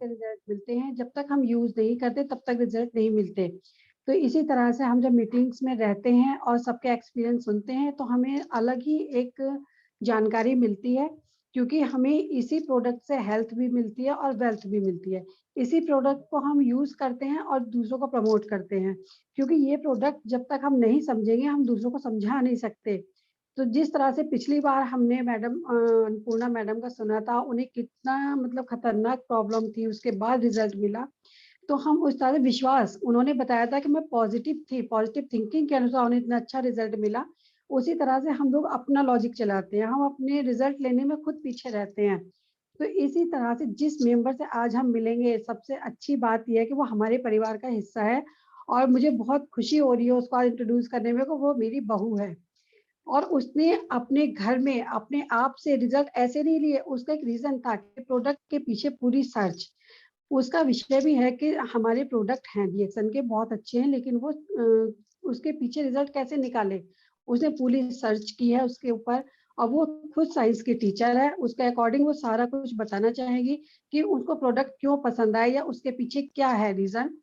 के रिजल्ट मिलते हैं, जब तक हम यूज नहीं करते तब तक रिजल्ट नहीं मिलते। तो इसी तरह से हम जब मीटिंग्स में रहते हैं और सबके एक्सपीरियंस सुनते हैं तो हमें अलग ही एक जानकारी मिलती है, क्योंकि हमें इसी प्रोडक्ट से हेल्थ भी मिलती है और वेल्थ भी मिलती है। इसी प्रोडक्ट को हम यूज करते हैं और दूसरों को प्रमोट करते हैं, क्योंकि ये प्रोडक्ट जब तक हम नहीं समझेंगे हम दूसरों को समझा नहीं सकते। तो जिस तरह से पिछली बार हमने मैडम अन्नपूर्णा मैडम का सुना था, उन्हें कितना मतलब खतरनाक प्रॉब्लम थी, उसके बाद रिजल्ट मिला। तो हम उस तरह से विश्वास, उन्होंने बताया था कि मैं पॉजिटिव थी, पॉजिटिव थिंकिंग के अनुसार उन्हें इतना अच्छा रिजल्ट मिला। उसी तरह से हम लोग अपना लॉजिक चलाते हैं, हम अपने रिजल्ट लेने में खुद पीछे रहते हैं। तो इसी तरह से जिस मेंबर से आज हम मिलेंगे, सबसे अच्छी बात यह है कि वो हमारे परिवार का हिस्सा है और मुझे बहुत खुशी हो रही है उसको आज इंट्रोड्यूस करने में कि वो मेरी बहू है। और उसने अपने घर में अपने आप से रिजल्ट ऐसे नहीं लिए, उसका एक रीजन था कि प्रोडक्ट के पीछे पूरी सर्च, उसका विषय भी है कि हमारे प्रोडक्ट हैं डीएक्सन के बहुत अच्छे हैं, लेकिन वो उसके पीछे रिजल्ट कैसे निकाले, उसने पूरी सर्च की है उसके ऊपर। और वो खुद साइंस की टीचर है, उसके अकॉर्डिंग वो सारा कुछ बताना चाहेगी कि उनको प्रोडक्ट क्यों पसंद आया या उसके पीछे क्या है रीजन।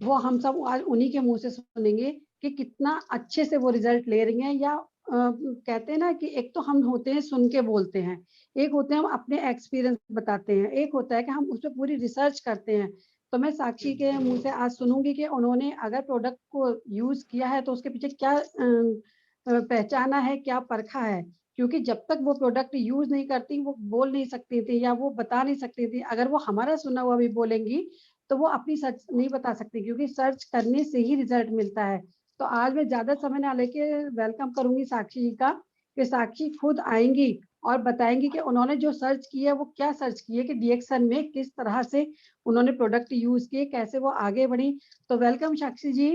वो हम सब आज उन्हीं के मुंह से सुनेंगे कि कितना अच्छे से वो रिजल्ट ले रही हैं। या कहते हैं ना कि एक तो हम होते हैं सुन के बोलते हैं, एक होते हैं हम अपने एक्सपीरियंस बताते हैं, एक होता है कि हम उस पर पूरी रिसर्च करते हैं। तो मैं साक्षी के मुंह से आज सुनूंगी कि उन्होंने अगर प्रोडक्ट को यूज किया है तो उसके पीछे क्या पहचाना है, क्या परखा है। क्योंकि जब तक वो प्रोडक्ट यूज नहीं करती वो बोल नहीं सकती थी या वो बता नहीं सकती थी। अगर वो हमारा सुना हुआ भी बोलेंगी तो वो अपनी सर्च नहीं बता सकती, क्योंकि सर्च करने से ही रिजल्ट मिलता है। तो आज मैं ज्यादा समय ना लेके वेलकम करूंगी साक्षी जी का, कि साक्षी खुद आएंगी और बताएंगी कि उन्होंने जो सर्च किया है वो क्या सर्च किया है, कि डीएक्सन में किस तरह से उन्होंने प्रोडक्ट यूज किए, कैसे वो आगे बढ़ी। तो वेलकम साक्षी जी,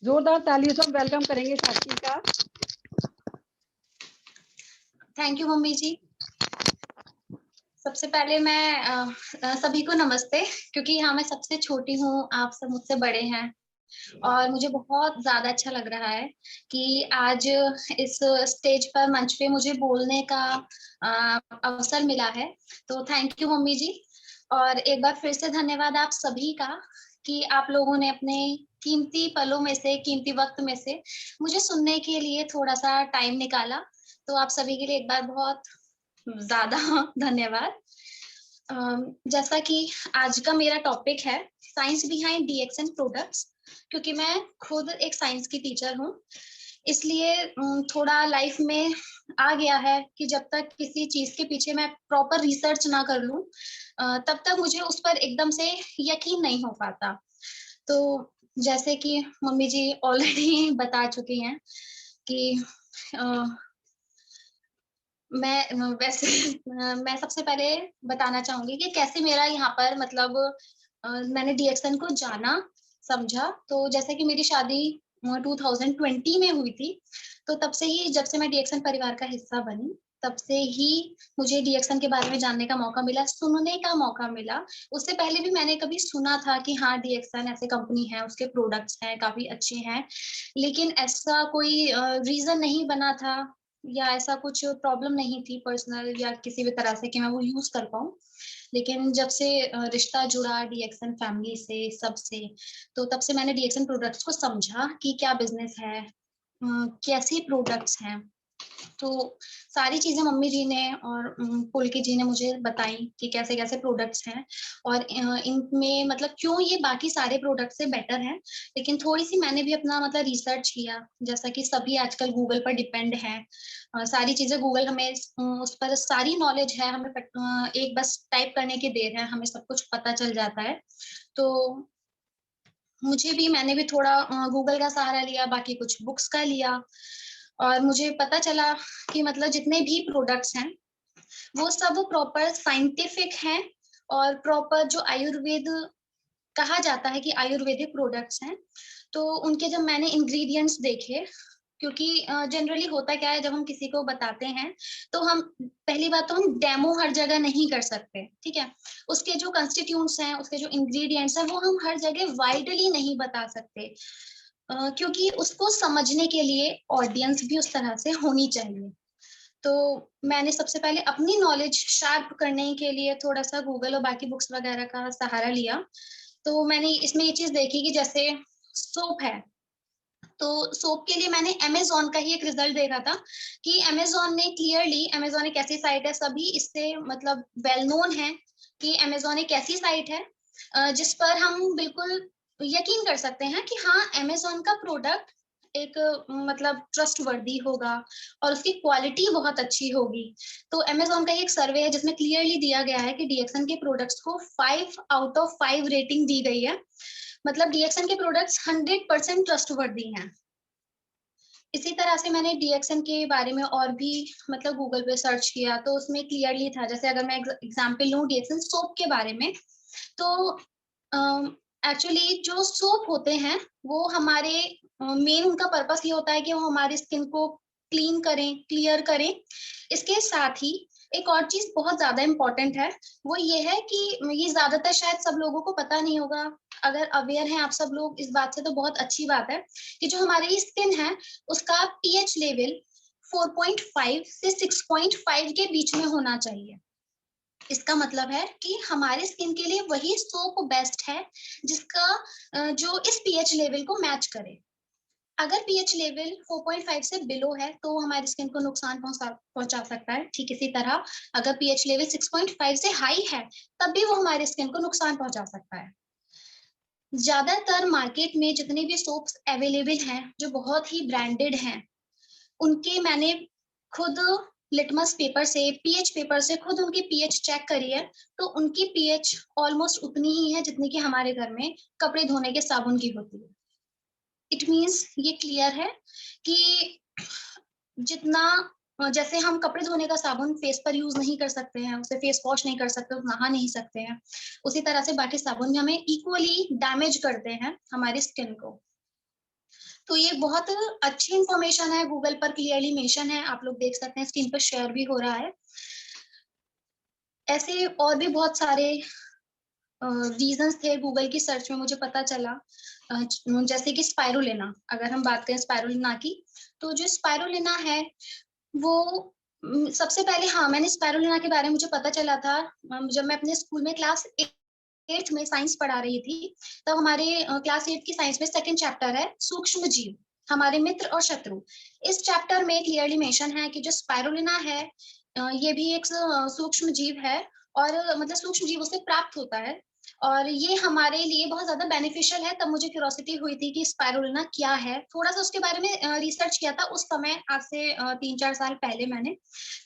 जोरदार तालियों से वेलकम करेंगे साक्षी का। थैंक यू मम्मी जी। सबसे पहले मैं सभी को नमस्ते, क्योंकि हाँ मैं सबसे छोटी हूँ, आप सब मुझसे बड़े हैं और मुझे बहुत ज्यादा अच्छा लग रहा है कि आज इस स्टेज पर मंच पे मुझे बोलने का अवसर मिला है। तो थैंक यू मम्मी जी, और एक बार फिर से धन्यवाद आप सभी का कि आप लोगों ने अपने कीमती पलों में से, कीमती वक्त में से मुझे सुनने के लिए थोड़ा सा टाइम निकाला। तो आप सभी के लिए एक बार बहुत ज्यादा धन्यवाद। जैसा कि आज का मेरा टॉपिक है साइंस बिहाइंड डीएक्सन प्रोडक्ट्स, क्योंकि मैं खुद एक साइंस की टीचर हूँ, इसलिए थोड़ा लाइफ में आ गया है कि जब तक किसी चीज के पीछे मैं प्रॉपर रिसर्च ना कर लूं तब तक मुझे उस पर एकदम से यकीन नहीं हो पाता। तो जैसे कि मम्मी जी ऑलरेडी बता चुकी हैं कि मैं वैसे मैं सबसे पहले बताना चाहूंगी कि कैसे मेरा यहाँ पर मतलब मैंने डीएक्सन को जाना, समझा। तो जैसे कि मेरी शादी 2020 में हुई थी, तो तब से ही जब से मैं डीएक्सन परिवार का हिस्सा बनी, तब से ही मुझे डीएक्सन के बारे में जानने का मौका मिला, सुनने का मौका मिला। उससे पहले भी मैंने कभी सुना था कि हाँ डीएक्सन ऐसे कंपनी है, उसके प्रोडक्ट्स हैं काफी अच्छे हैं, लेकिन ऐसा कोई रीजन नहीं बना था या ऐसा कुछ प्रॉब्लम नहीं थी पर्सनल या किसी भी तरह से कि मैं वो यूज कर पाऊँ। लेकिन जब से रिश्ता जुड़ा डीएक्सन फैमिली से, सबसे, तो तब से मैंने डीएक्सन प्रोडक्ट्स को समझा कि क्या बिजनेस है, कैसे प्रोडक्ट्स हैं। तो सारी चीजें मम्मी जी ने और पुलकी जी ने मुझे बताई कि कैसे कैसे प्रोडक्ट्स हैं और इनमें मतलब क्यों ये बाकी सारे प्रोडक्ट्स से बेटर हैं। लेकिन थोड़ी सी मैंने भी अपना मतलब रिसर्च किया, जैसा कि सभी आजकल गूगल पर डिपेंड है। सारी चीजें गूगल हमें उस पर सारी नॉलेज है, हमें एक बस टाइप करने की देर है, हमें सब कुछ पता चल जाता है। तो मुझे भी, मैंने भी थोड़ा गूगल का सहारा लिया, बाकी कुछ बुक्स का लिया, और मुझे पता चला कि मतलब जितने भी प्रोडक्ट्स हैं वो सब प्रॉपर साइंटिफिक हैं और प्रॉपर जो आयुर्वेद कहा जाता है कि आयुर्वेदिक प्रोडक्ट्स हैं। तो उनके जब मैंने इंग्रेडिएंट्स देखे, क्योंकि जनरली होता क्या है जब हम किसी को बताते हैं तो हम, पहली बात तो हम डेमो हर जगह नहीं कर सकते, ठीक है। उसके जो कंस्टिट्यूएंट्स हैं, उसके जो इंग्रेडिएंट्स हैं वो हम हर जगह वाइडली नहीं बता सकते, क्योंकि उसको समझने के लिए ऑडियंस भी उस तरह से होनी चाहिए। तो मैंने सबसे पहले अपनी नॉलेज शार्प करने के लिए थोड़ा-सा गूगल और बाकी बुक्स वगैरह का सहारा लिया। तो मैंने इसमें ये चीज़ देखी कि जैसे सोप है, तो सोप के लिए मैंने अमेज़न का ही एक रिजल्ट देखा था कि अमेज़न एक ऐसी साइट है, सभी इससे मतलब वेल नोन है कि अमेज़न एक ऐसी साइट है जिस पर हम बिल्कुल यकीन कर सकते हैं कि हाँ, अमेज़न का प्रोडक्ट एक मतलब ट्रस्टवर्दी होगा और उसकी क्वालिटी बहुत अच्छी होगी। तो अमेज़न का ही एक सर्वे है जिसमें क्लियरली दिया गया है कि डीएक्सन के प्रोडक्ट्स को 5 आउट ऑफ 5 रेटिंग दी गई है। मतलब डीएक्सन के प्रोडक्ट्स 100% ट्रस्टवर्दी हैं। इसी तरह से मैंने डीएक्सन के बारे में और भी मतलब गूगल पे सर्च किया, तो उसमें क्लियरली था, जैसे अगर मैं एग्जांपल लूँ डीएक्सन सोप के बारे में, तो एक्चुअली जो सोप होते हैं वो हमारे मेन उनका पर्पस ये होता है कि वो हमारी स्किन को क्लीन करें, क्लियर करें। इसके साथ ही एक और चीज बहुत ज्यादा इम्पोर्टेंट है, वो ये है कि ये ज्यादातर शायद सब लोगों को पता नहीं होगा। अगर अवेयर हैं आप सब लोग इस बात से तो बहुत अच्छी बात है कि जो हमारी स्किन है उसका पीएच लेवल 4.5 से 6.5 के बीच में होना चाहिए। इसका मतलब है कि हमारे स्किन के लिए वही सोप बेस्ट है जिसका जो इस पीएच लेवल को मैच करे। अगर पीएच लेवल 4.5 से बिलो है तो हमारी स्किन को नुकसान पहुंचा सकता है। ठीक इसी तरह अगर पीएच लेवल 6.5 से हाई है तब भी वो हमारी स्किन को नुकसान पहुंचा सकता है। ज्यादातर मार्केट में जितने भी सोप्स अवेलेबल हैं जो बहुत ही ब्रांडेड हैं, उनके मैंने खुद लिटमस पेपर से, पीएच पेपर से खुद उनकी पीएच चेक करी है, तो उनकी पीएच ऑलमोस्ट उतनी ही है जितनी कि हमारे घर में कपड़े धोने के साबुन की होती है। इट मीन्स ये क्लियर है कि जितना जैसे हम कपड़े धोने का साबुन फेस पर यूज नहीं कर सकते हैं, उसे फेस वॉश नहीं कर सकते, नहा नहीं सकते हैं, उसी तरह से बाकी साबुन भी हमें इक्वली डैमेज करते हैं हमारी स्किन को। तो ये बहुत अच्छी इन्फॉर्मेशन है, गूगल पर क्लियरली मेंशन है, आप लोग देख सकते हैं, स्क्रीन पर शेयर भी हो रहा है। ऐसे और भी बहुत सारे रीजंस थे गूगल की सर्च में मुझे पता चला, जैसे कि स्पाइरुलिना। अगर हम बात करें स्पाइरुलिना की, तो जो स्पाइरुलिना है वो सबसे पहले, हाँ, मैंने स्पाइरुलिना के बारे में मुझे पता चला था जब मैं अपने स्कूल में क्लास 8th में साइंस पढ़ा रही थी। तब हमारे क्लास 8 की साइंस में सेकंड चैप्टर है सूक्ष्म जीव, हमारे मित्र और शत्रु। इस चैप्टर में क्लियरली मेंशन है कि जो स्पाइरुलिना है ये भी एक सूक्ष्म जीव है, और मतलब सूक्ष्म जीवों से प्राप्त होता है, और ये हमारे लिए बहुत ज्यादा बेनिफिशियल है। तब मुझे क्यूरोसिटी हुई थी कि स्पाइरुलिना क्या है, थोड़ा सा उसके बारे में रिसर्च किया था उस समय, आज से 3-4 साल पहले मैंने।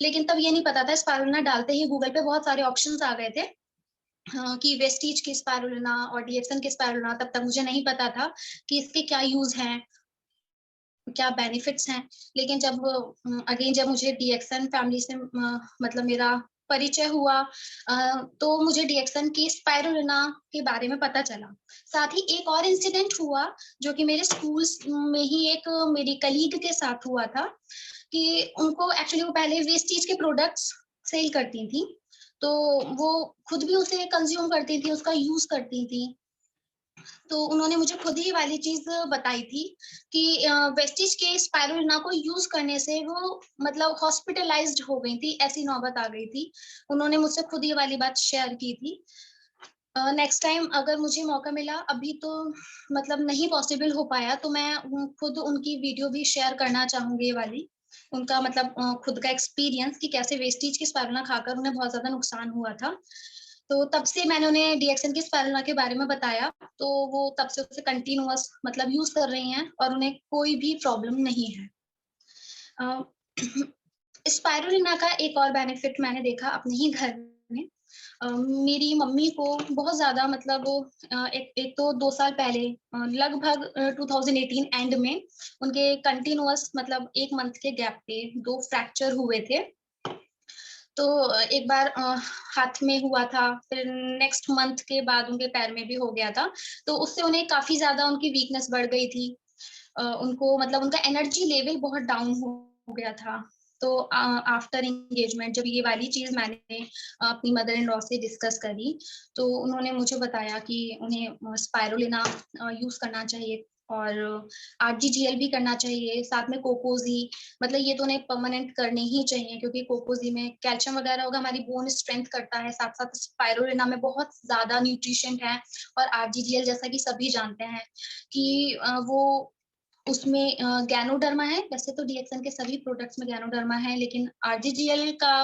लेकिन तब ये नहीं पता था, स्पाइरुलिना डालते ही गूगल पे बहुत सारे ऑप्शंस आ गए थे कि वेस्टीज की स्पाइरुलिना और डीएक्सन की स्पाइरुलिना। तब तक मुझे नहीं पता था कि इसके क्या यूज हैं, क्या बेनिफिट्स हैं। लेकिन जब अगेन जब मुझे डीएक्सन फैमिली से मतलब मेरा परिचय हुआ, तो मुझे डीएक्सन की स्पाइरुलिना के बारे में पता चला। साथ ही एक और इंसिडेंट हुआ जो कि मेरे स्कूल में ही एक मेरी कलीग के साथ हुआ था, कि उनको एक्चुअली वो पहले वेस्टीज के प्रोडक्ट्स सेल करती थी, तो वो खुद भी उसे कंज्यूम करती थी, उसका यूज करती थी। तो उन्होंने मुझे खुद ही वाली चीज बताई थी कि वेस्टिज के स्पाइरुलिना को यूज करने से वो मतलब हॉस्पिटलाइज्ड हो गई थी, ऐसी नौबत आ गई थी। उन्होंने मुझसे खुद ये वाली बात शेयर की थी। नेक्स्ट टाइम अगर मुझे मौका मिला, अभी तो मतलब नहीं पॉसिबल हो पाया, तो मैं खुद उनकी वीडियो भी शेयर करना चाहूंगी, ये वाली उनका मतलब खुद का एक्सपीरियंस कि कैसे वेस्टीज की स्पाइरुलिना खाकर उन्हें बहुत ज्यादा नुकसान हुआ था। तो तब से मैंने उन्हें डीएक्सन की स्पाइरुलिना के बारे में बताया, तो वो तब से उसे कंटिन्यूअस मतलब यूज कर रही हैं और उन्हें कोई भी प्रॉब्लम नहीं है। स्पाइरुलिना का एक और बेनिफिट मैंने देखा अपने ही घर में। मेरी मम्मी को बहुत ज्यादा मतलब एक तो 2 साल पहले लगभग 2018 एंड में उनके कंटिन्यूअस मतलब 1 मंथ के गैप पे 2 फ्रैक्चर हुए थे। तो एक बार हाथ में हुआ था, फिर नेक्स्ट मंथ के बाद उनके पैर में भी हो गया था। तो उससे उन्हें काफी ज्यादा उनकी वीकनेस बढ़ गई थी। उनको मतलब उनका एनर्जी लेवल बहुत डाउन हो गया था। तो आफ्टर एंगेजमेंट जब ये वाली चीज मैंने अपनी मदर इन लॉ से डिस्कस करी, तो उन्होंने मुझे बताया कि उन्हें स्पाइरुलिना यूज करना चाहिए। और आरजीजीएल भी करना चाहिए, साथ में कोकोजी, मतलब ये तो उन्हें परमानेंट करने ही चाहिए, क्योंकि कोकोजी में कैल्शियम वगैरह होगा, हमारी बोन स्ट्रेंथ करता है, साथ साथ स्पाइरुलिना में बहुत ज्यादा न्यूट्रिशन है। और आरजीजीएल जैसा कि सभी जानते हैं कि वो उसमें गैनोडर्मा है। वैसे तो डीएक्सन के सभी प्रोडक्ट्स में गैनोडर्मा है, लेकिन आरजीजीएल का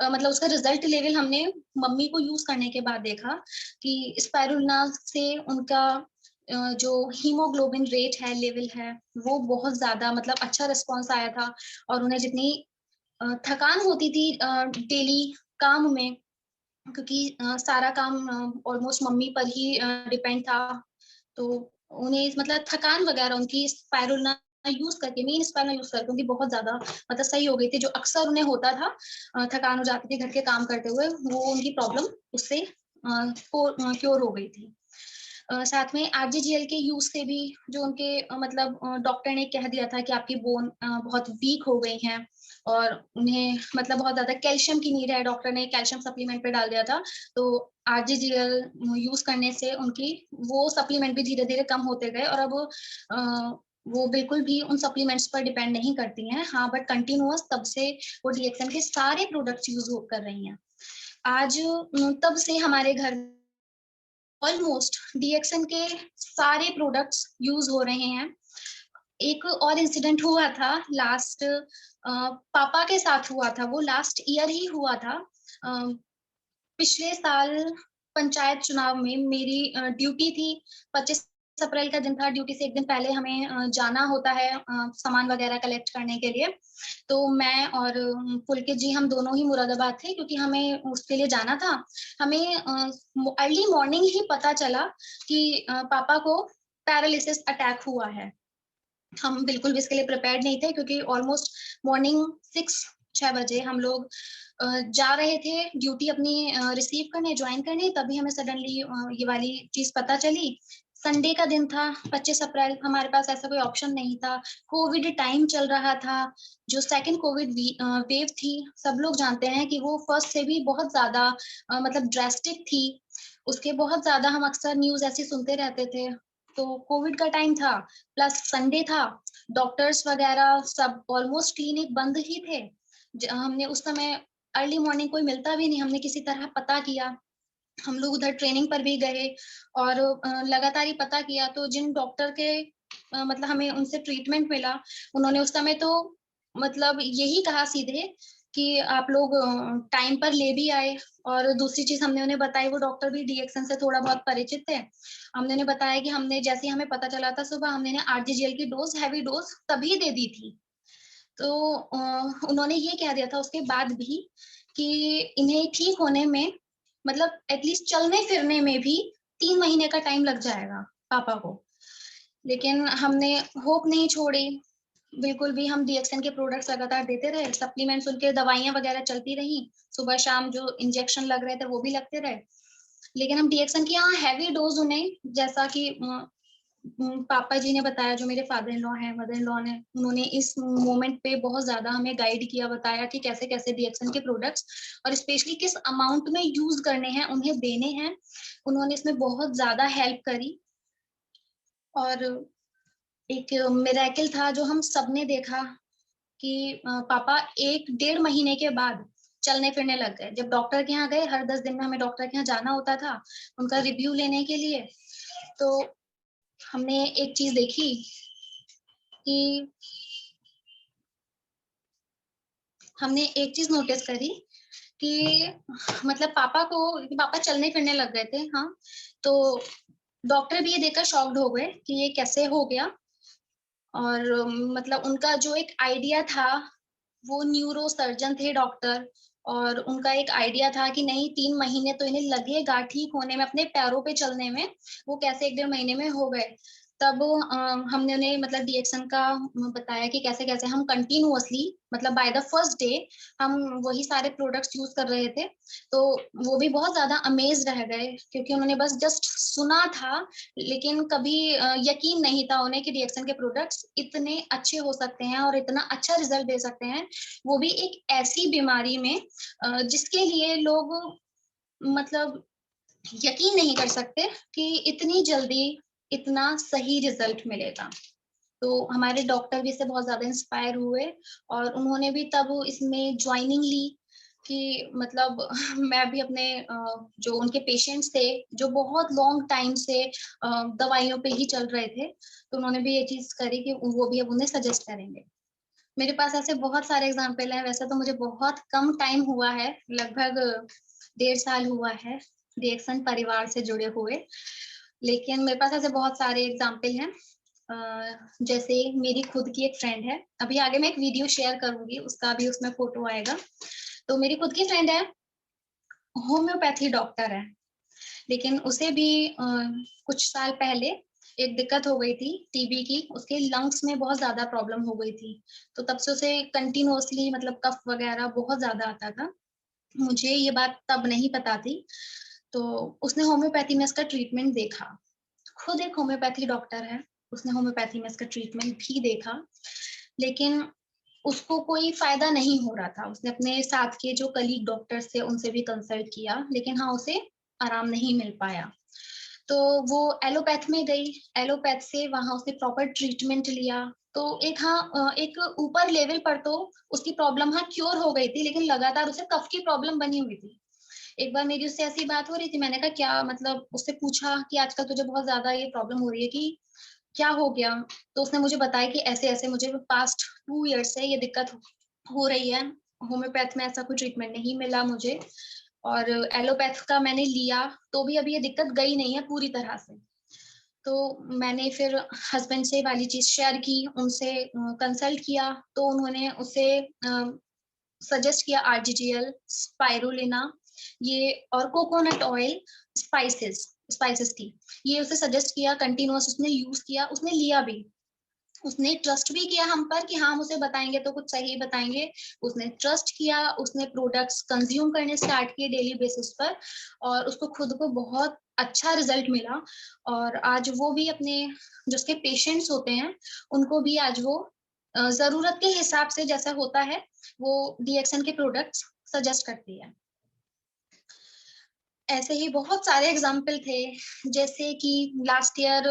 मतलब उसका रिजल्ट लेवल हमने मम्मी को यूज करने के बाद देखा कि स्पाइरुलिना से उनका जो हीमोग्लोबिन रेट है, लेवल है, वो बहुत ज्यादा मतलब अच्छा रिस्पॉन्स आया था। और उन्हें जितनी थकान होती थी डेली काम में, क्योंकि सारा काम ऑलमोस्ट मम्मी पर ही डिपेंड था, तो उन्हें मतलब थकान वगैरह उनकी स्पाइरुलिना यूज करके, मेन स्पाइरुलिना यूज करके उनकी बहुत ज्यादा मतलब सही हो गई थी। जो अक्सर उन्हें होता था, थकान हो जाती थी घर के काम करते हुए, वो उनकी प्रॉब्लम उससे क्योर हो गई थी। साथ में आरजीजीएल के यूज से भी जो उनके मतलब डॉक्टर ने कह दिया था कि आपकी बोन बहुत वीक हो गई हैं और उन्हें मतलब बहुत ज्यादा कैल्शियम की नीड है, डॉक्टर ने कैल्शियम सप्लीमेंट पे डाल दिया था। तो आरजीजीएल यूज करने से उनकी वो सप्लीमेंट भी धीरे धीरे कम होते गए, और अब वो बिल्कुल भी उन सप्लीमेंट्स पर डिपेंड नहीं करती हैं। हाँ, बट कंटिन्यूअस तब से वो डीएक्सन के सारे प्रोडक्ट्स यूज कर रही हैं। आज तब से हमारे घर ऑलमोस्ट डीएक्सन के सारे प्रोडक्ट्स यूज हो रहे हैं। एक और इंसिडेंट हुआ था लास्ट, पापा के साथ हुआ था, वो लास्ट ईयर ही हुआ था। पिछले साल पंचायत चुनाव में मेरी ड्यूटी थी, 25 अप्रैल का दिन था। ड्यूटी से एक दिन पहले हमें जाना होता है सामान वगैरह कलेक्ट करने के लिए। तो मैं और पुलकित जी, हम दोनों ही मुरादाबाद थे, क्योंकि हमें उसके लिए जाना था। हमें अर्ली मॉर्निंग ही पता चला कि पापा को पैरालिसिस अटैक हुआ है। हम बिल्कुल भी इसके लिए प्रिपेयर्ड नहीं थे, क्योंकि ऑलमोस्ट मॉर्निंग 6-6 बजे हम लोग जा रहे थे ड्यूटी अपनी रिसीव करने, ज्वाइन करने, तभी हमें सडनली ये वाली चीज पता चली। संडे का दिन था, 25 अप्रैल, हमारे पास ऐसा कोई ऑप्शन नहीं था। कोविड टाइम चल रहा था, जो सेकंड कोविड वेव थी, सब लोग जानते हैं कि वो फर्स्ट से भी बहुत ज्यादा मतलब ड्रेस्टिक थी। उसके बहुत ज्यादा हम अक्सर न्यूज ऐसी सुनते रहते थे। तो कोविड का टाइम था, प्लस संडे था, डॉक्टर्स वगैरह सब ऑलमोस्ट क्लिनिक बंद ही थे। हमने उस समय अर्ली मॉर्निंग कोई मिलता भी नहीं, हमने किसी तरह पता किया। हम लोग उधर ट्रेनिंग पर भी गए और लगातार ही पता किया, तो जिन डॉक्टर के मतलब हमें उनसे ट्रीटमेंट मिला, उन्होंने उस समय तो मतलब यही कहा सीधे कि आप लोग टाइम पर ले भी आए। और दूसरी चीज हमने उन्हें बताई, वो डॉक्टर भी डीएक्सन से थोड़ा बहुत परिचित थे। हमने उन्हें बताया कि हमने जैसे ही हमें पता चला था सुबह, हमने इन्हें आरजीजीएल की डोज, हैवी डोज तभी दे दी थी। तो उन्होंने ये कह दिया था उसके बाद भी कि इन्हें ठीक होने में मतलब एटलीस्ट चलने फिरने में भी 3 महीने का टाइम लग जाएगा पापा को। लेकिन हमने होप नहीं छोड़ी, बिल्कुल भी। हम डीएक्सन के प्रोडक्ट्स लगातार देते रहे, सप्लीमेंट्स, उनके दवाइयां वगैरह चलती रही, सुबह शाम जो इंजेक्शन लग रहे थे वो भी लगते रहे। लेकिन हम डीएक्सन की यहाँ हैवी डोज उन्हें, जैसा कि पापा जी ने बताया, जो मेरे फादर इन लॉ हैं, मदर इन लॉ ने, उन्होंने इस मोमेंट पे बहुत ज्यादा हमें गाइड किया, बताया कि कैसे कैसे डीएक्सन के प्रोडक्ट्स और स्पेशली किस अमाउंट में यूज करने हैं, उन्हें देने हैं। उन्होंने इसमें बहुत ज्यादा हेल्प करी। और एक मिरेकल था जो हम सबने देखा कि पापा 1-1.5 महीने के बाद चलने फिरने लग गए। जब डॉक्टर के यहाँ गए, हर 10 दिन में हमें डॉक्टर के यहाँ जाना होता था उनका रिव्यू लेने के लिए, तो हमने एक चीज देखी कि हमने एक चीज नोटिस करी कि मतलब पापा चलने फिरने लग गए थे, हाँ। तो डॉक्टर भी ये देखकर शॉक्ड हो गए कि ये कैसे हो गया। और मतलब उनका जो एक आइडिया था, वो न्यूरो सर्जन थे डॉक्टर, और उनका एक आइडिया था कि नहीं, 3 महीने तो इन्हें लगेगा ठीक होने में, अपने पैरों पे चलने में। वो कैसे 1-1.5 महीने में हो गए। तब हमने उन्हें मतलब डीएक्सन का बताया कि कैसे कैसे हम कंटिन्यूअसली मतलब बाय द फर्स्ट डे हम वही सारे प्रोडक्ट्स यूज कर रहे थे। तो वो भी बहुत ज्यादा अमेज रह गए, क्योंकि उन्होंने बस जस्ट सुना था, लेकिन कभी यकीन नहीं था उन्हें कि डीएक्सन के प्रोडक्ट्स इतने अच्छे हो सकते हैं और इतना अच्छा रिजल्ट दे सकते हैं, वो भी एक ऐसी बीमारी में जिसके लिए लोग मतलब यकीन नहीं कर सकते कि इतनी जल्दी इतना सही रिजल्ट मिलेगा। तो हमारे डॉक्टर भी इससे बहुत ज़्यादा इंस्पायर हुए और उन्होंने भी तब इसमें ज्वाइनिंग ली कि मतलब मैं भी अपने जो उनके पेशेंट्स थे, जो बहुत लॉन्ग टाइम से दवाइयों पे ही चल रहे थे, तो उन्होंने भी ये चीज़ करी कि वो भी अब उन्हें सजेस्ट करेंगे। मेरे पास ऐसे बहुत सारे एग्ज़ाम्पल हैं, वैसे तो मुझे बहुत कम टाइम हुआ है, लगभग 1.5 साल हुआ है डीएक्सन परिवार से जुड़े हुए, लेकिन मेरे पास ऐसे बहुत सारे एग्ज़ाम्पल हैं। जैसे मेरी खुद की एक फ्रेंड है, अभी आगे मैं एक वीडियो शेयर करूँगी, उसका भी उसमें फ़ोटो आएगा। तो मेरी खुद की फ्रेंड है, होम्योपैथी डॉक्टर है, लेकिन उसे भी कुछ साल पहले एक दिक्कत हो गई थी टीबी की, उसके लंग्स में बहुत ज़्यादा प्रॉब्लम हो गई थी। तो तब से उसे कंटीन्यूअसली मतलब कफ वगैरह बहुत ज़्यादा आता था। मुझे ये बात तब नहीं पता थी, तो उसने होम्योपैथी में इसका ट्रीटमेंट देखा। खुद एक होम्योपैथी डॉक्टर है, उसने होम्योपैथी में इसका ट्रीटमेंट भी देखा, लेकिन उसको कोई फ़ायदा नहीं हो रहा था। उसने अपने साथ के जो कलीग डॉक्टर्स थे, उनसे भी कंसल्ट किया, लेकिन हाँ, उसे आराम नहीं मिल पाया। तो वो एलोपैथ में गई, एलोपैथ से वहाँ उसने प्रॉपर ट्रीटमेंट लिया। तो एक ऊपर लेवल पर तो उसकी प्रॉब्लम हाँ क्योर हो गई थी, लेकिन लगातार उसे कफ की प्रॉब्लम बनी हुई थी। एक बार मेरी उससे ऐसी बात हो रही थी, मैंने कहा क्या मतलब उससे पूछा कि आजकल तुझे बहुत ज़्यादा ये प्रॉब्लम हो रही है कि क्या हो गया? तो उसने मुझे बताया कि ऐसे-ऐसे मुझे पास्ट 2 ईयर्स से ये दिक्कत हो रही है। होम्योपैथ में ऐसा कोई ट्रीटमेंट नहीं मिला मुझे और एलोपैथ का मैंने लिया, तो भी अभी ये दिक्कत गई नहीं है पूरी तरह से। तो मैंने फिर हस्बैंड से वाली चीज़ शेयर की, उनसे कंसल्ट किया, तो उन्होंने उसे सजेस्ट किया आरजीजीएल, स्पाइरुलिना ये और कोकोनट ऑयल, स्पाइसेस टी। ये उसे सजेस्ट किया, कंटीन्यूअस उसने यूज़ किया, उसने लिया भी। उसने ट्रस्ट भी किया हम पर कि हाँ, हम उसे बताएँगे तो कुछ सही बताएँगे। उसने ट्रस्ट किया, उसने प्रोडक्ट्स कंज़्यूम करने स्टार्ट किए डेली बेसिस पर और उसको खुद को बहुत अच्छा रिज़ल्ट मिला और आज वो भी अपने जो उसके पेशेंट्स होते हैं, उनको भी आज वो ज़रूरत के हिसाब से जैसा होता है, वो डीएक्सन के प्रोडक्ट्स सजेस्ट करती है। ऐसे ही बहुत सारे एग्ज़ाम्पल थे, जैसे कि लास्ट ईयर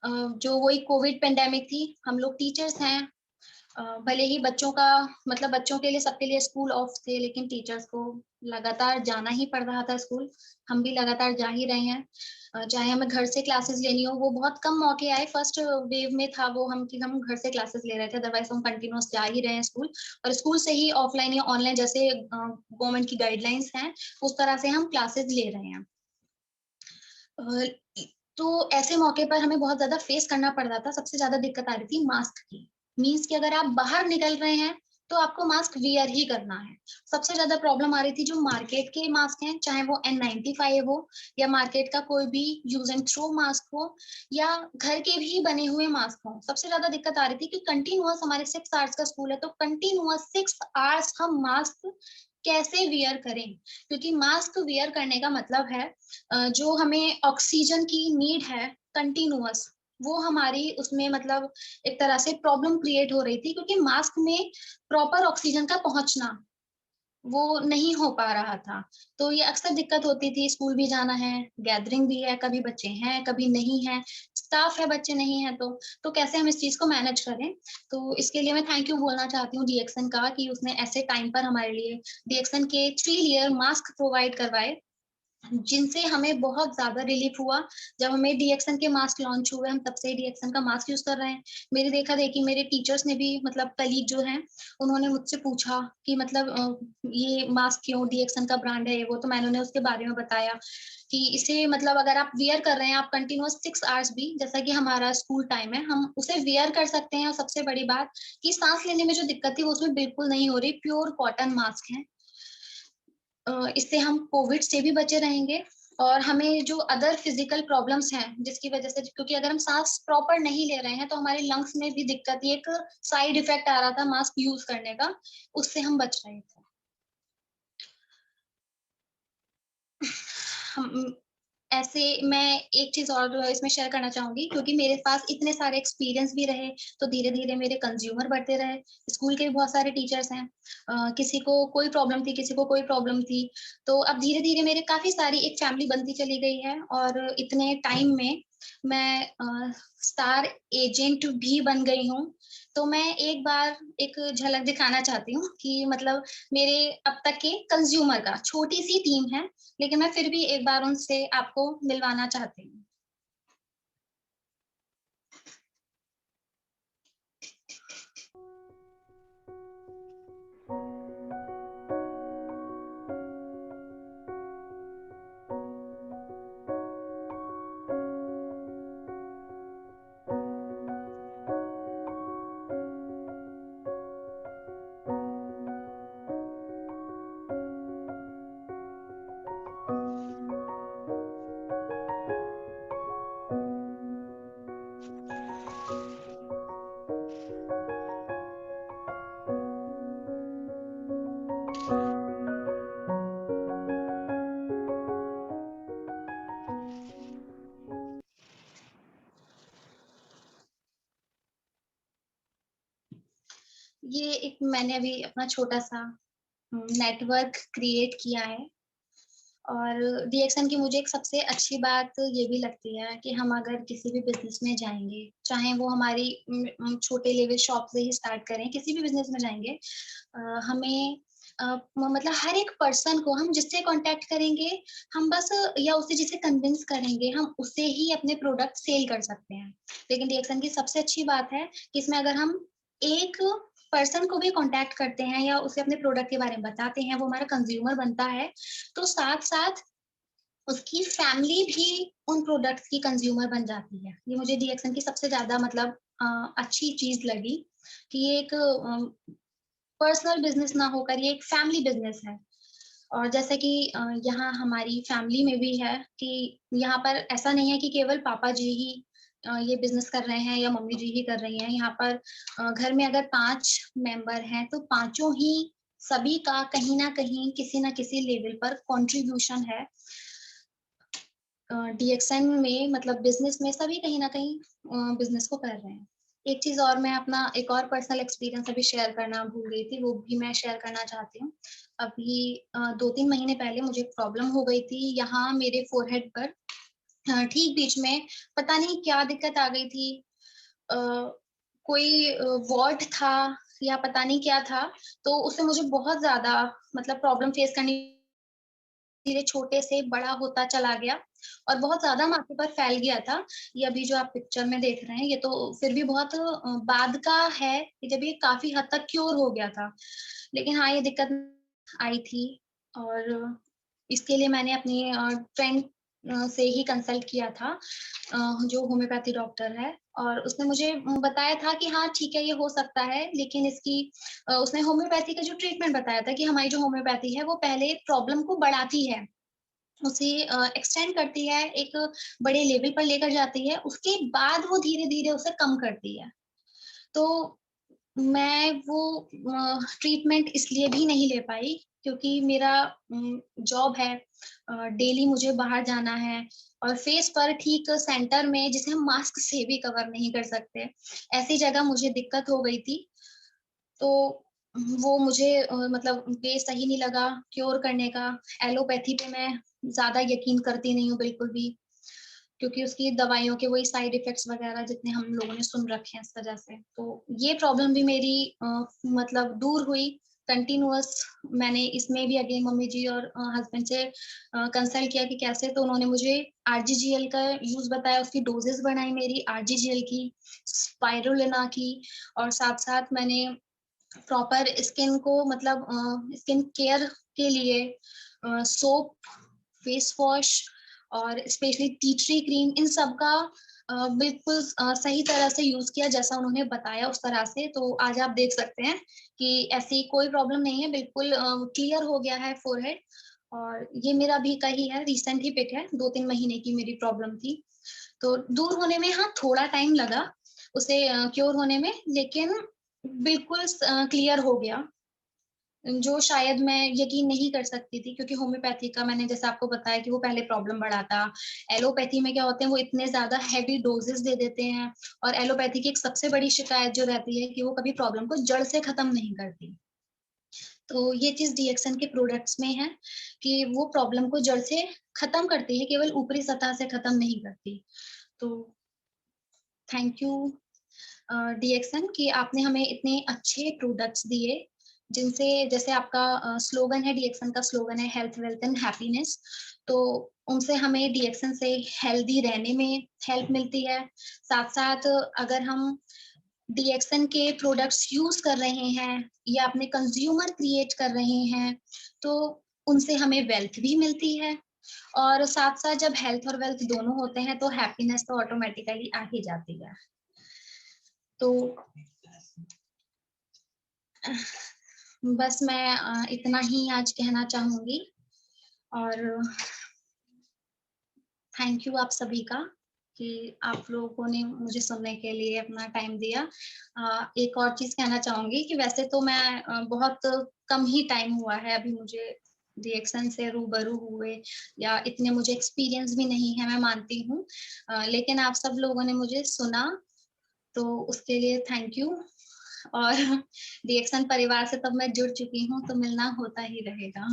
जो वही कोविड पैंडेमिक थी, हम लोग टीचर्स हैं भले ही बच्चों का मतलब बच्चों के लिए सबके लिए स्कूल ऑफ थे, लेकिन टीचर्स को लगातार जाना ही पड़ रहा था स्कूल। हम भी लगातार जा ही रहे हैं। चाहे हमें घर से क्लासेस लेनी हो, वो बहुत कम मौके आए। फर्स्ट वेव में था वो हम कि हम घर से क्लासेस ले रहे थे, अदरवाइज़ हम कंटीन्यूअस जा ही रहे हैं स्कूल और स्कूल से ही ऑफलाइन या ऑनलाइन जैसे गवर्नमेंट की गाइडलाइंस हैं, उस तरह से हम क्लासेस ले रहे हैं। अ, तो ऐसे मौके पर हमें बहुत ज़्यादा फेस करना पड़ रहा था, सबसे ज़्यादा दिक्कत आ रही थी मास्क की। मीन्स कि अगर आप बाहर निकल रहे हैं, तो आपको मास्क वियर ही करना है। सबसे ज़्यादा प्रॉब्लम आ रही थी जो मार्केट के मास्क हैं, चाहे वो N95 हो या मार्केट का कोई भी यूज़ एंड थ्रो मास्क हो या घर के भी बने हुए मास्क हों। सबसे ज़्यादा दिक्कत आ रही थी कि कंटीन्यूअस हमारे 6 आवर्स का स्कूल है, तो कंटीन्यूअस 6 आवर्स हम मास्क कैसे वियर करें? क्योंकि मास्क वियर करने का मतलब है जो हमें ऑक्सीजन की नीड है कंटीन्यूअस वो हमारी उसमें मतलब एक तरह से प्रॉब्लम क्रिएट हो रही थी क्योंकि मास्क में प्रॉपर ऑक्सीजन का पहुंचना वो नहीं हो पा रहा था। तो ये अक्सर दिक्कत होती थी, स्कूल भी जाना है, गैदरिंग भी है, कभी बच्चे हैं, कभी नहीं है, स्टाफ है, बच्चे नहीं हैं तो कैसे हम इस चीज़ को मैनेज करें? तो इसके लिए मैं थैंक यू बोलना चाहती हूँ डीएक्सन का कि उसने ऐसे टाइम पर हमारे लिए डीएक्सन के 3 लेयर मास्क प्रोवाइड करवाए जिनसे हमें बहुत ज़्यादा रिलीफ हुआ। जब हमें डीएक्सन के मास्क लॉन्च हुए, हम तब से डीएक्सन का मास्क यूज़ कर रहे हैं। मेरी देखा-देखी मेरे टीचर्स ने भी मतलब कलीग जो हैं, उन्होंने मुझसे पूछा कि मतलब ये मास्क क्यों डीएक्सन का ब्रांड है ये वो, तो मैंने उन्हें उसके बारे में बताया कि इसे मतलब अगर आप वियर कर रहे हैं, आप कंटीन्यूअस 6 आवर्स भी जैसा कि हमारा स्कूल टाइम है, हम उसे वियर कर सकते हैं और सबसे बड़ी बात कि साँस लेने में जो दिक्कत थी, वो उसमें बिल्कुल नहीं हो रही, प्योर कॉटन मास्क है। इससे हम कोविड से भी बचे रहेंगे और हमें जो अदर फिजिकल प्रॉब्लम्स हैं जिसकी वजह से क्योंकि अगर हम सांस प्रॉपर नहीं ले रहे हैं तो हमारे लंग्स में भी दिक्कत ये एक साइड इफेक्ट आ रहा था मास्क यूज करने का उससे हम बच रहे थे हम ऐसे मैं एक चीज़ और इसमें शेयर करना चाहूँगी क्योंकि मेरे पास इतने सारे एक्सपीरियंस भी रहे, तो धीरे-धीरे मेरे कंज़्यूमर बढ़ते रहे। स्कूल के भी बहुत सारे टीचर्स हैं। किसी को कोई प्रॉब्लम थी, किसी को कोई प्रॉब्लम थी। तो अब धीरे-धीरे मेरे काफ़ी सारी एक फैमिली बनती चली गई है और इतने टाइम में मैं स्टार एजेंट भी बन गई हूँ। तो मैं एक बार एक झलक दिखाना चाहती हूँ कि मतलब मेरे अब तक के कंज्यूमर का छोटी-सी टीम है, लेकिन मैं फिर भी एक बार उनसे आपको मिलवाना चाहती हूँ। ये एक मैंने अभी अपना छोटा-सा नेटवर्क क्रिएट किया है। और डीएक्सएन की मुझे एक सबसे अच्छी बात ये भी लगती है कि हम अगर किसी भी बिज़नेस में जाएँगे, चाहे वो हमारी छोटे लेवल शॉप से ही स्टार्ट करें, किसी भी बिज़नेस में जाएँगे, हमें मतलब हर एक पर्सन को हम जिससे कॉन्टैक्ट करेंगे, हम बस या उसे जिसे कन्विंस करेंगे, हम उसे ही अपने प्रोडक्ट सेल कर सकते हैं। लेकिन डीएक्सएन की सबसे अच्छी बात है कि इसमें अगर हम एक पर्सन को भी कॉन्टैक्ट करते हैं या उसे अपने प्रोडक्ट के बारे में बताते हैं, वो हमारा कंज्यूमर बनता है, तो साथ-साथ उसकी फैमिली भी उन प्रोडक्ट्स की कंज्यूमर बन जाती है। ये मुझे डीएक्सएन की सबसे ज़्यादा मतलब अच्छी चीज़ लगी कि ये एक पर्सनल बिज़नेस ना होकर ये एक फैमिली बिज़नेस है। और जैसे कि यहाँ हमारी फैमिली में भी है कि यहाँ पर ऐसा नहीं है कि केवल पापा जी ही ये बिज़नेस कर रहे हैं या मम्मी जी ही कर रही हैं। यहाँ पर घर में अगर 5 मेंबर हैं, तो पाँचों ही सभी का कहीं न कहीं, किसी न किसी लेवल पर कंट्रीब्यूशन है। डीएक्सएन में मतलब बिज़नेस में सभी कहीं न कहीं बिज़नेस को कर रहे हैं। एक चीज़ और मैं अपना एक और पर्सनल एक्सपीरियंस अभी शेयर करना भूल गई थी, वो भी मैं शेयर करना चाहती हूँ। अभी 2-3 महीने पहले मुझे प्रॉब्लम हो गई थी यहाँ मेरे फ़ोरहेड पर, ठीक बीच में पता नहीं क्या दिक्कत आ गई थी। अ, कोई वार्ड था या पता नहीं क्या था, तो उससे मुझे बहुत ज़्यादा मतलब प्रॉब्लम फेस करनी धीरे छोटे से बड़ा होता चला गया और बहुत ज़्यादा माथे पर फैल गया था। ये अभी जो आप पिक्चर में देख रहे हैं, ये तो फिर भी बहुत बाद का है कि जब ये काफ़ी हद तक क्योर हो गया था। लेकिन हाँ, ये दिक्कत आई थी और इसके लिए मैंने अपनी फ्रेंड से ही कंसल्ट किया था, जो होम्योपैथी डॉक्टर है, और उसने मुझे बताया था कि हाँ, ठीक है, ये हो सकता है, लेकिन इसकी उसने होम्योपैथी का जो ट्रीटमेंट बताया था कि हमारी जो होम्योपैथी है, वो पहले प्रॉब्लम को बढ़ाती है, उसे एक्सटेंड करती है, एक बड़े लेवल पर लेकर जाती है, उसके बाद वो धीरे-धीरे उसे कम करती है। तो मैं वो ट्रीटमेंट इसलिए भी नहीं ले पाई क्योंकि मेरा जॉब है, डेली मुझे बाहर जाना है और फेस पर ठीक सेंटर में जिसे हम मास्क से भी कवर नहीं कर सकते, ऐसी जगह मुझे दिक्कत हो गई थी। तो वो मुझे मतलब वे सही नहीं लगा क्योर करने का। एलोपैथी पे मैं ज़्यादा यकीन करती नहीं हूँ बिल्कुल भी, क्योंकि उसकी दवाइयों के वही साइड इफ़ेक्ट्स वग़ैरह जितने हम लोगों ने सुन रखे हैं इस वज़ह से। तो ये प्रॉब्लम भी मेरी मतलब दूर हुई कंटीन्यूअस। मैंने इसमें भी अगेन मम्मी जी और हस्बैंड से कंसल्ट किया कि कैसे, तो उन्होंने मुझे आरजीजीएल का यूज़ बताया, उसकी डोज़ेज़ बढ़ाई मेरी आरजीजीएल की, स्पाइरुलिना की, और साथ-साथ मैंने प्रॉपर स्किन को मतलब स्किन केयर के लिए सोप, फेस वॉश और स्पेशली टी ट्री क्रीम, इन सब का बिल्कुल सही तरह से यूज़ किया जैसा उन्होंने बताया उस तरह से। तो आज आप देख सकते हैं कि ऐसी कोई प्रॉब्लम नहीं है, बिल्कुल क्लियर हो गया है फ़ोरहेड। और ये मेरा अभी का ही है, रिसेंट ही पिक है, 2-3 महीने की मेरी प्रॉब्लम थी। तो दूर होने में हाँ, थोड़ा टाइम लगा उसे क्योर होने में, लेकिन बिल्कुल क्लियर हो गया, जो शायद मैं यकीन नहीं कर सकती थी क्योंकि होम्योपैथी का मैंने जैसे आपको बताया कि वो पहले प्रॉब्लम बढ़ाता। एलोपैथी में क्या होते हैं, वो इतने ज़्यादा हेवी डोज़ेज़ दे देते हैं, और एलोपैथी की एक सबसे बड़ी शिकायत जो रहती है कि वो कभी प्रॉब्लम को जड़ से खत्म नहीं करती। तो ये चीज़ डीएक्सन के प्रोडक्ट्स में है कि वो प्रॉब्लम को जड़ से खत्म करती है, केवल ऊपरी सतह से खत्म नहीं करती। तो थैंक यू डीएक्सन कि आपने हमें इतने अच्छे प्रोडक्ट्स दिए, जिनसे जैसे आपका स्लोगन है, डीएक्सन का स्लोगन है हेल्थ, वेल्थ एंड हैप्पीनेस। तो उनसे हमें डीएक्सन से हेल्दी रहने में हेल्प मिलती है। साथ-साथ अगर हम डीएक्सन के प्रोडक्ट्स यूज़ कर रहे हैं या अपने कंज्यूमर क्रिएट कर रहे हैं, तो उनसे हमें वेल्थ भी मिलती है। और साथ-साथ जब हेल्थ और वेल्थ दोनों होते हैं, तो हैप्पीनेस तो ऑटोमैटिकली आ ही जाती है। तो बस मैं इतना ही आज कहना चाहूँगी और थैंक यू आप सभी का कि आप लोगों ने मुझे सुनने के लिए अपना टाइम दिया। एक और चीज़ कहना चाहूँगी कि वैसे तो मैं बहुत कम ही टाइम हुआ है अभी मुझे रिएक्शन से रूबरू हुए या इतने मुझे एक्सपीरियंस भी नहीं है, मैं मानती हूँ। लेकिन आप सब लोगों ने मुझे सुना, तो उसके लिए थैंक यू और रिएक्शन परिवार से तब मैं जुड़ चुकी हूँ, तो मिलना होता ही रहेगा।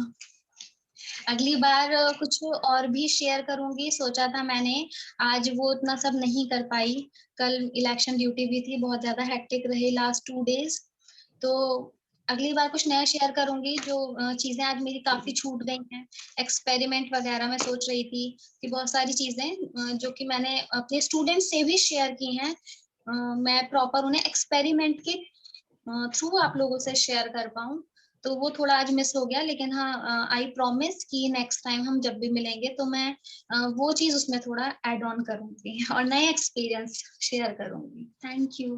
अगली बार कुछ और भी शेयर करूँगी, सोचा था मैंने, आज वो उतना सब नहीं कर पाई। कल इलेक्शन ड्यूटी भी थी, बहुत ज़्यादा हेक्टिक रही लास्ट 2 डेज़। तो अगली बार कुछ नया शेयर करूँगी जो चीज़ें आज मेरी काफ़ी छूट गई हैं। एक्सपेरिमेंट वगैरह मैं सोच रही थी कि बहुत सारी चीज़ें जो कि मैंने अपने स्टूडेंट्स से भी शेयर की हैं। मैं प्रॉपर उन्हें एक्सपेरिमेंट के थ्रू आप लोगों से शेयर कर पाऊँ। तो वो थोड़ा आज मिस हो गया, लेकिन हाँ आई प्रॉमिस कि नेक्स्ट टाइम हम जब भी मिलेंगे तो मैं वो चीज़ उसमें थोड़ा ऐड ऑन करूँगी और नए एक्सपीरियंस शेयर करूँगी। Thank you.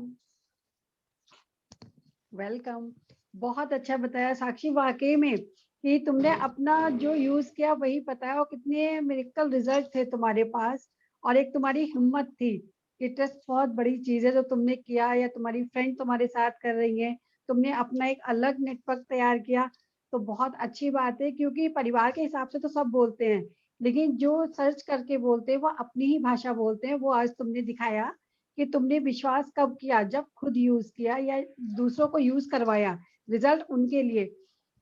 वेलकम। बहुत अच्छा बताया साक्षी, वाकई में कि तुमने अपना जो यूज किया वही बताया और कितने मिरेकल रिजल्ट थे तुम्हारे पास। और एक तुम्हारी हिम्मत थी कि ट्रस्ट बहुत बड़ी चीज है जो तुमने किया, या तुम्हारी फ्रेंड तुम्हारे साथ कर रही है, तुमने अपना एक अलग नेटवर्क तैयार किया। तो बहुत अच्छी बात है, क्योंकि परिवार के हिसाब से तो सब बोलते हैं, लेकिन जो सर्च करके बोलते हैं वो अपनी ही भाषा बोलते हैं। वो आज तुमने दिखाया कि तुमने विश्वास कब किया, जब खुद यूज किया या दूसरों को यूज करवाया, रिजल्ट उनके लिए।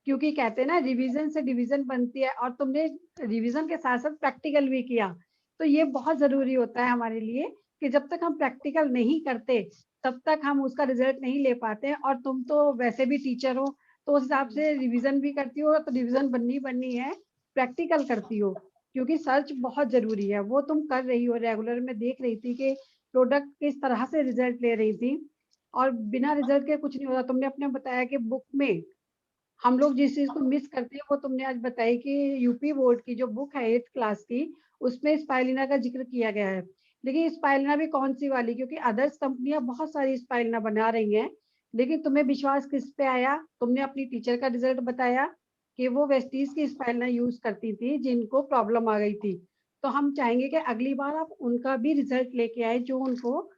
क्योंकि कहते हैं ना, रिवीजन से डिवीजन बनती है, और तुमने रिवीजन के साथ साथ प्रैक्टिकल भी किया। तो ये बहुत जरूरी होता है हमारे लिए कि जब तक हम प्रैक्टिकल नहीं करते तब तक हम उसका रिजल्ट नहीं ले पाते। और तुम तो वैसे भी टीचर हो, तो उस हिसाब से रिवीजन भी करती हो, तो रिवीजन बननी है, प्रैक्टिकल करती हो। क्योंकि सर्च बहुत जरूरी है, वो तुम कर रही हो रेगुलर। में देख रही थी कि प्रोडक्ट किस तरह से रिजल्ट ले रही थी, और बिना रिजल्ट के कुछ नहीं होता। तुमने अपने बताया कि बुक में हम लोग जिस चीज को मिस करते हैं, वो तुमने आज बताई कि यूपी बोर्ड की जो बुक है 8th क्लास की, उसमें स्पाइलिना का जिक्र किया गया है। लेकिन स्पाइलिना भी कौन सी वाली, क्योंकि अदर्स कंपनियां बहुत सारी स्पाइलिना बना रही हैं। लेकिन तुम्हें विश्वास किस पे आया? तुमने अपनी टीचर का रिजल्ट बताया कि वो वेस्टीज की स्पाइलिना यूज करती थी जिनको प्रॉब्लम आ गई थी। तो हम चाहेंगे कि अगली बार आप उनका भी रिजल्ट लेके आए, जो उनको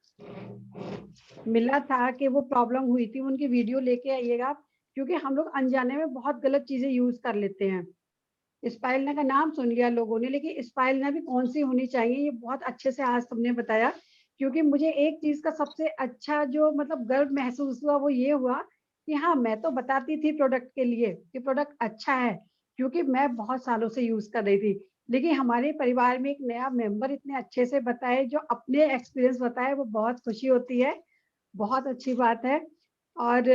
मिला था कि वो प्रॉब्लम हुई थी, उनकी वीडियो लेके आइएगा आप। क्योंकि हम लोग अनजाने में बहुत गलत चीजें यूज कर लेते हैं। स्पाइलिना का नाम सुन लिया लोगों ने, लेकिन स्पाइलिना भी कौन सी होनी चाहिए, ये बहुत अच्छे से आज तुमने बताया। क्योंकि मुझे एक चीज का सबसे अच्छा जो मतलब गर्व महसूस हुआ, वो ये हुआ कि हाँ, मैं तो बताती थी प्रोडक्ट के लिए कि प्रोडक्ट अच्छा है, क्योंकि मैं बहुत सालों से यूज कर रही थी। लेकिन हमारे परिवार में एक नया मेंबर इतने अच्छे से बताए, जो अपने एक्सपीरियंस बताए, वो बहुत खुशी होती है। बहुत अच्छी बात है। और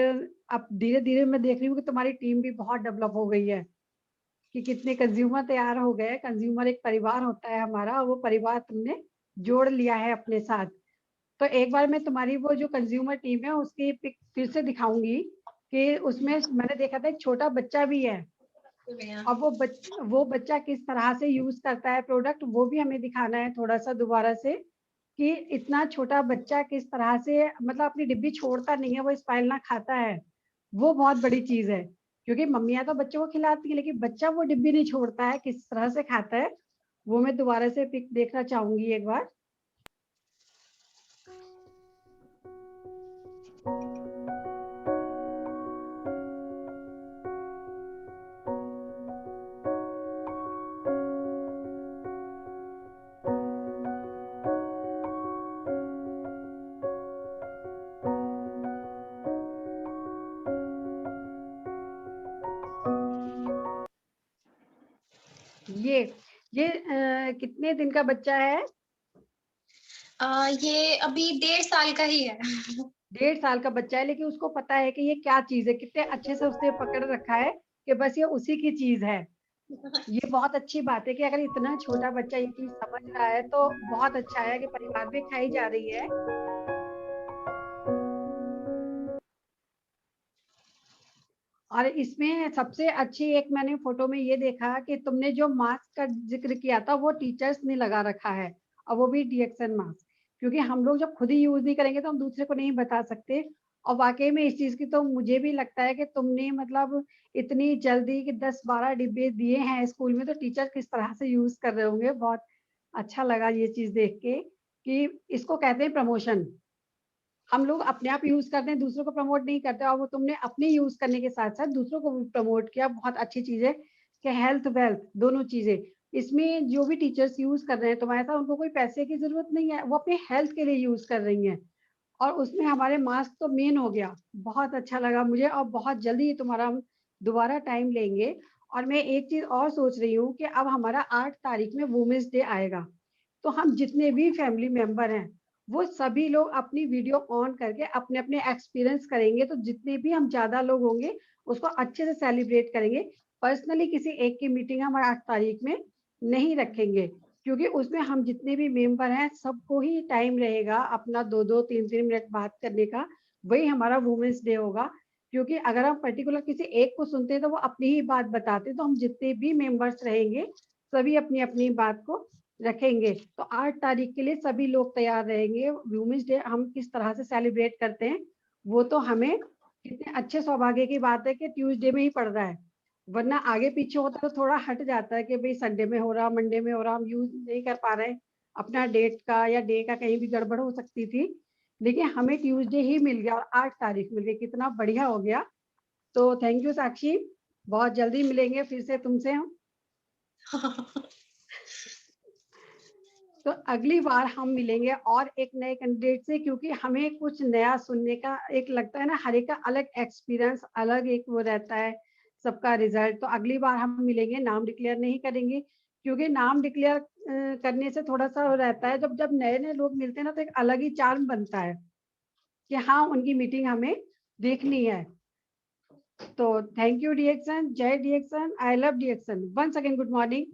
अब धीरे धीरे मैं देख रही हूँ कि तुम्हारी टीम भी बहुत डेवलप हो गई है, कि कितने कंज्यूमर तैयार हो गए। कंज्यूमर एक परिवार होता है हमारा, और वो परिवार तुमने जोड़ लिया है अपने साथ। तो एक बार मैं तुम्हारी वो जो कंज्यूमर टीम है उसकी पिक फिर से दिखाऊंगी, कि उसमें मैंने देखा था एक छोटा बच्चा भी है। और वो बच्चा किस तरह से यूज करता है प्रोडक्ट, वो भी हमें दिखाना है थोड़ा सा दोबारा से, कि इतना छोटा बच्चा किस तरह से मतलब अपनी डिब्बी छोड़ता नहीं है, वो स्पाइरना खाता है। वो बहुत बड़ी चीज है, क्योंकि मम्मियां तो बच्चों को खिलाती है, लेकिन बच्चा वो डिब्बी नहीं छोड़ता है, किस तरह से खाता है। वो मैं दोबारा से पिक देखना चाहूंगी एक बार। कितने दिन का बच्चा है? ये अभी 1.5 साल का ही है। 1.5 साल का बच्चा है, लेकिन उसको पता है कि ये क्या चीज़ है, कितने अच्छे से उसने पकड़ रखा है कि बस ये उसी की चीज़ है। ये बहुत अच्छी बात है कि अगर इतना छोटा बच्चा ये चीज़ समझ रहा है, तो बहुत अच्छा है कि परिवार में खाई जा रही है। और इसमें सबसे अच्छी एक मैंने फ़ोटो में ये देखा कि तुमने जो मास्क का ज़िक्र किया था, वो टीचर्स ने लगा रखा है, और वो भी डीएक्सन मास्क। क्योंकि हम लोग जब खुद ही यूज़ नहीं करेंगे, तो हम दूसरे को नहीं बता सकते। और वाक़ई में इस चीज़ की तो मुझे भी लगता है कि तुमने मतलब इतनी जल्दी कि 10-12 डिब्बे दिए हैं स्कूल में, तो टीचर किस तरह से यूज़ कर रहे होंगे। बहुत अच्छा लगा ये चीज़ देख के कि इसको कहते हैं प्रमोशन। हम लोग अपने आप यूज़ करते हैं, दूसरों को प्रमोट नहीं करते, और वो तुमने अपने यूज़ करने के साथ-साथ दूसरों को भी प्रमोट किया, बहुत अच्छी चीज़ है कि हेल्थ, वेल्थ दोनों चीज़ें। इसमें जो भी टीचर्स यूज़ कर रहे हैं तुम्हारे साथ, उनको कोई पैसे की ज़रूरत नहीं है, वो अपने हेल्थ के लिए यूज़ कर रही हैं। और उसमें हमारे मास्क तो मेन हो गया। बहुत अच्छा लगा मुझे, और बहुत जल्दी तुम्हारा हम दोबारा टाइम लेंगे। और मैं एक चीज़ और सोच रही हूँ कि अब हमारा 8 तारीख में वुमेन्स डे आएगा। तो हम जितने भी फैमिली मेंबर हैं, वो सभी लोग अपनी वीडियो ऑन करके अपने-अपने एक्सपीरियंस करेंगे, तो जितने भी हम ज़्यादा लोग होंगे, उसको अच्छे से सेलिब्रेट करेंगे। पर्सनली किसी एक की मीटिंग हम 8 तारीख में नहीं रखेंगे, क्योंकि उसमें हम जितने भी मेंबर हैं, सबको ही टाइम रहेगा अपना 2-2, 3-3 मिनट बात करने का। वही हमारा वुमेन्स डे होगा, क्योंकि अगर हम पर्टिकुलर किसी एक को सुनते हैं, तो वो अपनी ही बात बताते हैं, तो हम जितने भी मेंबर्स रहेंगे, सभी अपनी-अपनी बात को रखेंगे। तो 8 तारीख के लिए सभी लोग तैयार रहेंगे। वुमेन्स डे हम किस तरह से सेलिब्रेट करते हैं, वो तो हमें कितने अच्छे सौभाग्य की बात है कि ट्यूसडे में ही पड़ रहा है। वरना आगे-पीछे होता तो थोड़ा हट जाता है कि भई संडे में हो रहा, मंडे में हो रहा, हम यूज़ नहीं कर पा रहे हैं। अपना डेट का या डे का कहीं भी गड़बड़ हो सकती थी। लेकिन हमें ट्यूसडे ही मिल गया और 8 तारीख मिल गई, कितना बढ़िया हो गया। तो थैंक यू साक्षी, बहुत जल्दी मिलेंगे फिर से तुमसे हम। तो अगली बार हम मिलेंगे और एक नए कैंडिडेट से, क्योंकि हमें कुछ नया सुनने का एक लगता है ना, हर एक का अलग एक्सपीरियंस, अलग एक वो रहता है सबका रिजल्ट। तो अगली बार हम मिलेंगे, नाम डिक्लेयर नहीं करेंगे, क्योंकि नाम डिक्लेयर करने से थोड़ा-सा वो रहता है, जब जब नए-नए लोग मिलते हैं ना, तो एक अलग ही चार्म बनता है कि हाँ, उनकी मीटिंग हमें देखनी है। तो thank you DXN, Jai DXN, I love DXN. Once again good morning.